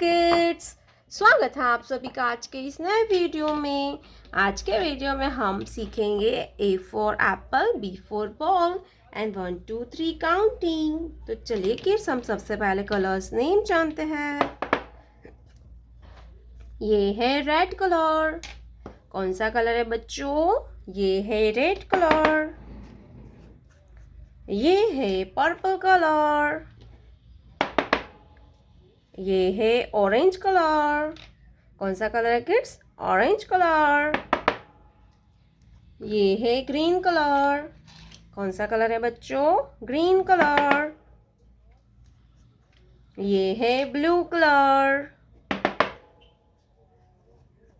Kids, स्वागत है आप सभी का आज के इस नए वीडियो में। आज के वीडियो में हम सीखेंगे A for Apple, B for ball and 1 2 3 counting. तो चलिए किड्स, हम सबसे पहले कलर्स नेम जानते हैं। ये है रेड कलर। कौन सा कलर है बच्चों? ये है रेड कलर। ये है पर्पल कलर। ये है ऑरेंज कलर। कौन सा कलर है किड्स? Orange colour. ये है ग्रीन कलर। कौन सा कलर है बच्चों? Green colour. ये है ब्लू कलर।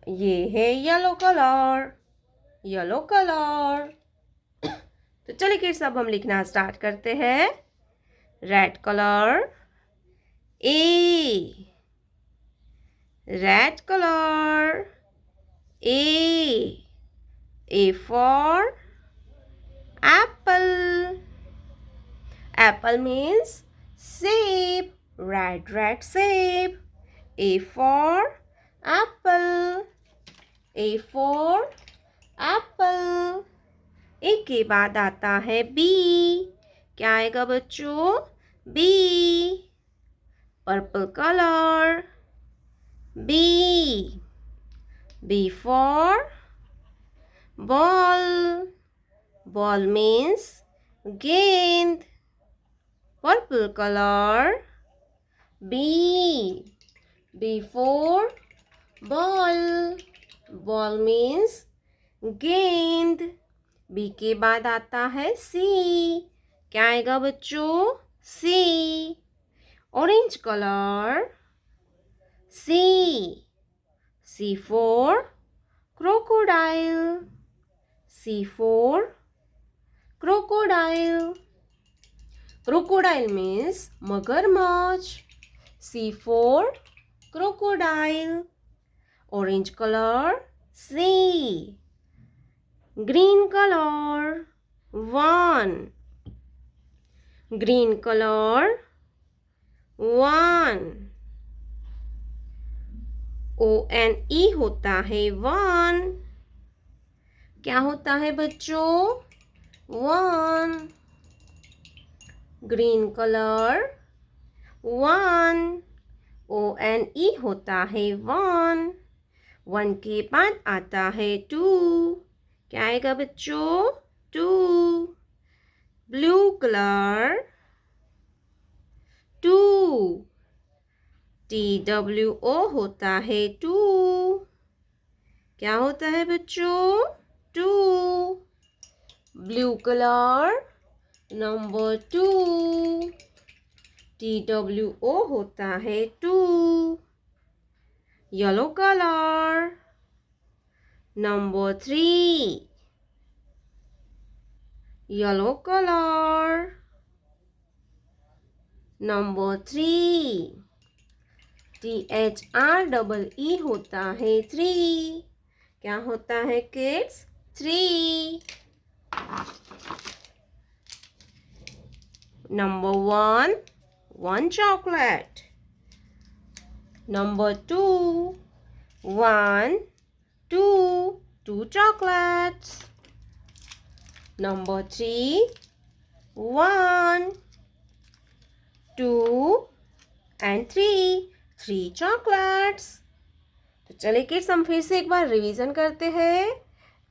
ये है येलो कलर। Yellow colour. तो चलिए किड्स, अब हम लिखना स्टार्ट करते हैं। Red colour, A, red color, A for apple. Apple means shape, red shape. A for apple, A for apple. A के बाद आता है B. क्या आएगा बच्चों? B, purple color. B, B for ball. Ball means गेंद. Purple color. B, B for ball. Ball means गेंद. B के बाद आता है C. क्या आएगा बच्चों? C, orange colour. C, C for crocodile. C for crocodile. Crocodile means मगरमच्छ. C for crocodile. Orange color. C, green color. 1, green color. 1. ONE होता है 1. क्या होता है बच्चों? 1. Green colour. 1. ONE होता है 1. 1 के बाद आता है 2. क्या आएगा बच्चों? 2. Blue colour. 2. TWO होता है 2. क्या होता है बच्चों? 2. Blue colour. नंबर 2. TWO होता है 2. Yellow colour. Number 3. Yellow colour. Number 3. THREE होता है 3. क्या होता है kids? 3. Number 1, 1 chocolate. Number 2, 1 2 2 chocolates. Number 3, 1 2 and 3 chocolates. तो चलिए किड्स, हम फिर से एक बार रिवीजन करते हैं.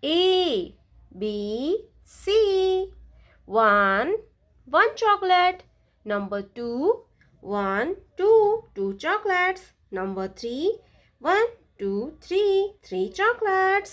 A, B, C. 1 chocolate. Number 2, 1 2 chocolates. Number 3, 1 2 3 chocolates.